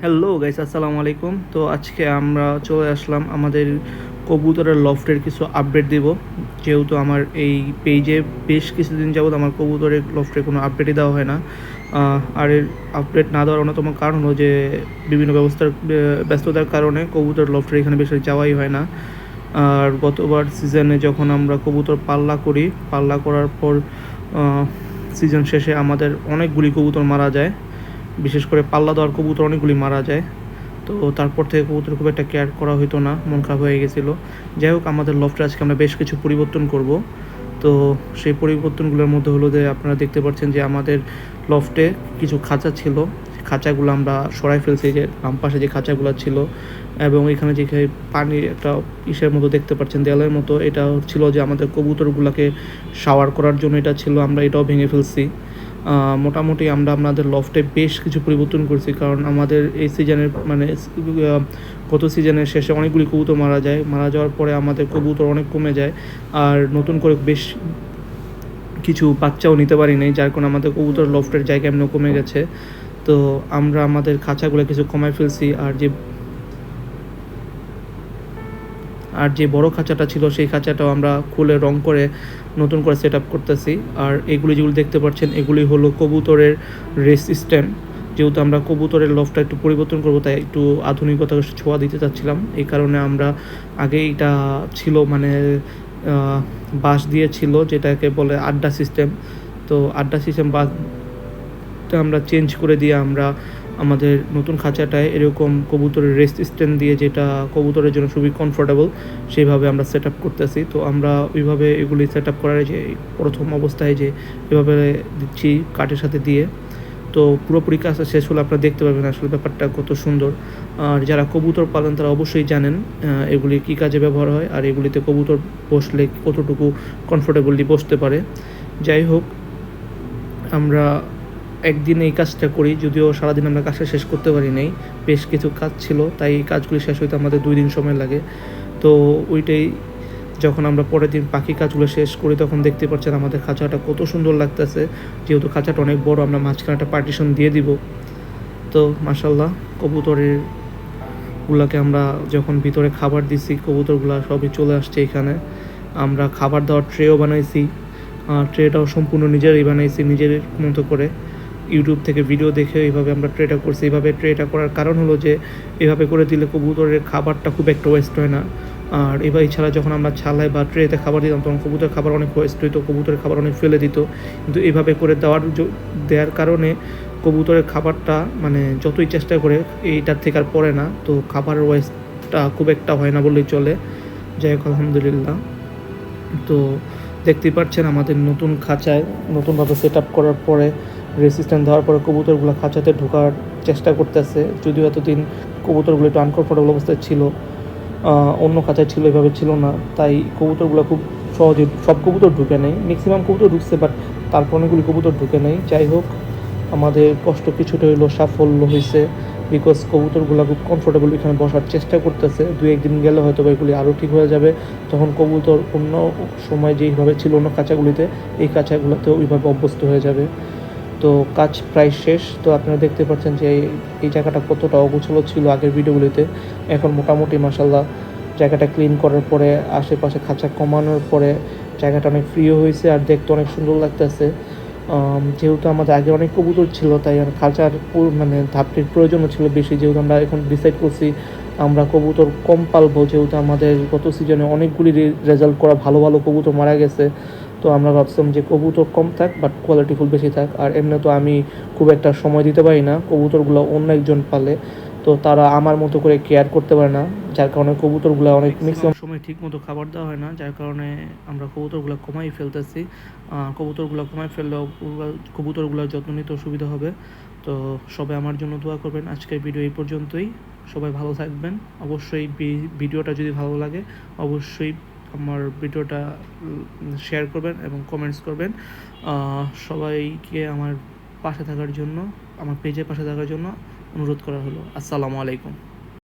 Hello guys, আসসালামু আলাইকুম। তো আজকে আমরা চলে আসলাম আমাদের কবুতরের লফটের কিছু আপডেট দিব। যেহেতু আমার এই পেজে বেশ কিছুদিন যাবৎ আমার কবুতরের লফটের কোনো আপডেটই দেওয়া হয় না। আর এর আপডেট না দেওয়ার অন্যতম কারণ হলো যে বিভিন্ন ব্যস্ততার কারণে কবুতর লফটের এখানে বেশি যাওয়াই হয় না। আর গতবার সিজনে যখন আমরা কবুতর পাল্লা করার পর সিজন শেষে আমাদের অনেকগুলি কবুতর মারা যায়। বিশেষ করে পাল্লা দেওয়ার কবুতর অনেকগুলি মারা যায়। তো তারপর থেকে কবুতর খুব একটা কেয়ার করা হতো না, মন খারাপ হয়ে গেছিলো। যাই হোক, আমাদের লফটে আজকে আমরা বেশ কিছু পরিবর্তন করব। তো সেই পরিবর্তনগুলোর মধ্যে হলো যে আপনারা দেখতে পাচ্ছেন যে আমাদের লফটে কিছু খাঁচা ছিল, খাঁচাগুলো আমরা সরাই ফেলছি, যে বাম পাশে যে খাঁচাগুলো ছিল, এবং এখানে যে পানির একটা ইসের মতো দেখতে পাচ্ছেন, দেয়ালের মতো, এটা ছিল যে আমাদের কবুতরগুলোকে শাওয়ার করার জন্য এটা ছিল, আমরা এটাও ভেঙে ফেলছি। মোটামুটি আমরা আপনাদের লফটে বেশ কিছু পরিবর্তন করছি, কারণ আমাদের এই সিজনের গত সিজনের শেষে অনেকগুলি কবুতর মারা যাওয়ার পরে আমাদের কবুতর অনেক কমে যায়, আর নতুন করে বেশ কিছু বাচ্চাও নিতে পারি নাই, যার কারণে আমাদের কবুতর লফটের জায়গা এমনিও কমে গেছে। তো আমরা আমাদের খাঁচাগুলো কিছু কমায় ফেলছি, আর যে বড় খাঁচাটা ছিল সেই খাঁচাটাও আমরা খুলে রং করে নতুন করে সেট আপ করতেছি। আর এগুলি যেগুলি দেখতে পাচ্ছেন, এগুলি হলো কবুতরের রেস সিস্টেম। যেহেতু আমরা কবুতরের লফটা একটু পরিবর্তন করবো, তাই একটু আধুনিকতার ছোঁয়া দিতে চাচ্ছিলাম। এই কারণে আমরা আগে এটা ছিল বাঁশ দিয়ে ছিল, যেটাকে বলে আড্ডা সিস্টেম। তো আড্ডা সিস্টেম বাঁশটা আমরা চেঞ্জ করে দিয়ে আমরা আমাদের নতুন খাঁচাটায় এরকম কবুতরের রেস্ট স্ট্যান্ড দিয়ে, যেটা কবুতরের জন্য খুবই কমফোর্টেবল, সেইভাবে আমরা সেট আপ করতেছি। তো আমরা ওইভাবে এগুলি সেট আপ করার যে প্রথম অবস্থায় যে এভাবে দিচ্ছি কাঠের সাথে দিয়ে, তো পুরোপুরি কাজটা শেষ হলে আপনারা দেখতে পাবেন আসলে ব্যাপারটা কত সুন্দর। আর যারা কবুতর পালন তারা অবশ্যই জানেন এগুলি কী কাজে ব্যবহার হয়, আর এগুলিতে কবুতর বসলে কতটুকু কমফোর্টেবলি বসতে পারে। যাই হোক, আমরা একদিন এই কাজটা করি, যদিও সারাদিন আমরা কাজটা শেষ করতে পারি নাই, বেশ কিছু কাজ ছিল, তাই এই কাজগুলি শেষ হইতে আমাদের 2 দিন সময় লাগে। তো ওইটাই যখন আমরা পরের দিন পাখি কাজগুলো শেষ করি, তখন দেখতে পাচ্ছেন আমাদের খাঁচাটা কত সুন্দর লাগতেছে। যেহেতু খাঁচাটা অনেক বড়, আমরা মাঝখানে একটা পার্টিশন দিয়ে দিব। তো মাশাল্লাহ, কবুতরের গুলাকে আমরা যখন ভিতরে খাবার দিছি, কবুতরগুলো সবই চলে আসছে এখানে। আমরা খাবার দেওয়ার ট্রেও বানাইছি, ট্রেটাও সম্পূর্ণ নিজেরই বানাইছি, নিজের মতো করে। ইউটিউব থেকে ভিডিও দেখে এইভাবে আমরা ট্রেটা করছি। এইভাবে ট্রেটা করার কারণ হলো যে এভাবে করে দিলে কবুতরের খাবারটা খুব একটা ওয়েস্ট হয় না। আর এবার এছাড়া যখন আমরা ছালায় বা ট্রেতে খাবার দিতাম, তখন কবুতরের খাবার অনেক ওয়েস্ট হইতো, কবুতরের খাবার অনেক ফেলে দিত। কিন্তু এইভাবে করে দেওয়ার কারণে কবুতরের খাবারটা যতই চেষ্টা করে এইটার থেকে আর পড়ে না, তো খাবারের ওয়েস্টটা খুব একটা হয় না বললেই চলে। যাই হোক, আলহামদুলিল্লাহ। তো দেখতেই পাচ্ছেন আমাদের নতুন খাঁচায় নতুনভাবে সেট আপ করার পরে, রেসিস্ট্যান্ট দেওয়ার পরে কবুতরগুলো খাঁচাতে ঢোকার চেষ্টা করতেছে। যদিও এতদিন কবুতরগুলো একটু আনকমফোর্টেবল অবস্থায় ছিল, অন্য খাঁচায় ছিল, এভাবে ছিল না, তাই কবুতরগুলো খুব সহজে, সব কবুতর ঢুকে নেই, ম্যাক্সিমাম কবুতর ঢুকছে, বাট তারপর অনেকগুলি কবুতর ঢুকে নেই। যাই হোক, আমাদের কষ্ট কিছুটা হইলেও সাফল্য হয়েছে, বিকজ কবুতরগুলো খুব কমফোর্টেবল এখানে বসার চেষ্টা করতেছে। 2-1 দিন গেলে হয়তো এগুলি আরও ঠিক হয়ে যাবে, তখন কবুতর অন্য সময় যেইভাবে ছিল অন্য খাঁচাগুলিতে, এই খাঁচাগুলোতেও ওইভাবে অভ্যস্ত হয়ে যাবে। তো কাজ প্রায় শেষ। তো আপনারা দেখতে পাচ্ছেন যে এই জায়গাটা কতটা অগোছালো ছিল আগের ভিডিওগুলিতে। এখন মোটামুটি মাশাল্লাহ জায়গাটা ক্লিন করার পরে, আশেপাশে খাঁচা কমানোর পরে জায়গাটা অনেক ফ্রিও হয়েছে, আর দেখতে অনেক সুন্দর লাগতেছে। যেহেতু আমাদের আগে অনেক কবুতর ছিল, তাই খাঁচার ধাপটির প্রয়োজনও ছিল বেশি। যেহেতু আমরা এখন ডিসাইড করছি আমরা কবুতর কম পালবো, যেহেতু আমাদের গত সিজনে অনেকগুলি রেজাল্ট করা ভালো ভালো কবুতর মারা গেছে। তো আমরা ভাবছিলাম যে কবুতর কম থাক, বাট কোয়ালিটিফুল বেশি থাক। আর এমনি তো আমি খুব একটা সময় দিতে পারি না, কবুতরগুলো অন্য একজন পালে, তো তারা আমার মতো করে কেয়ার করতে পারে না, যার কারণে কবুতরগুলো অনেক ম্যাক্সিমাম সময় ঠিক মতো খাবার দেওয়া হয় না, যার কারণে আমরা কবুতরগুলো কমাই ফেলতেছি। কবুতরগুলো কমাই ফেললেও কবুতরগুলোর যত্ন নিতে সুবিধা হবে। তো সবাই আমার জন্য দোয়া করবেন। আজকের ভিডিও এই পর্যন্তই, সবাই ভালো থাকবেন। অবশ্যই ভিডিওটা যদি ভালো লাগে, অবশ্যই আমার ভিডিওটা শেয়ার করবেন এবং কমেন্টস করবেন। সবাইকে আমার পাশে থাকার জন্য, আমার পেজের পাশে থাকার জন্য অনুরোধ করা হলো। আসসালামু আলাইকুম।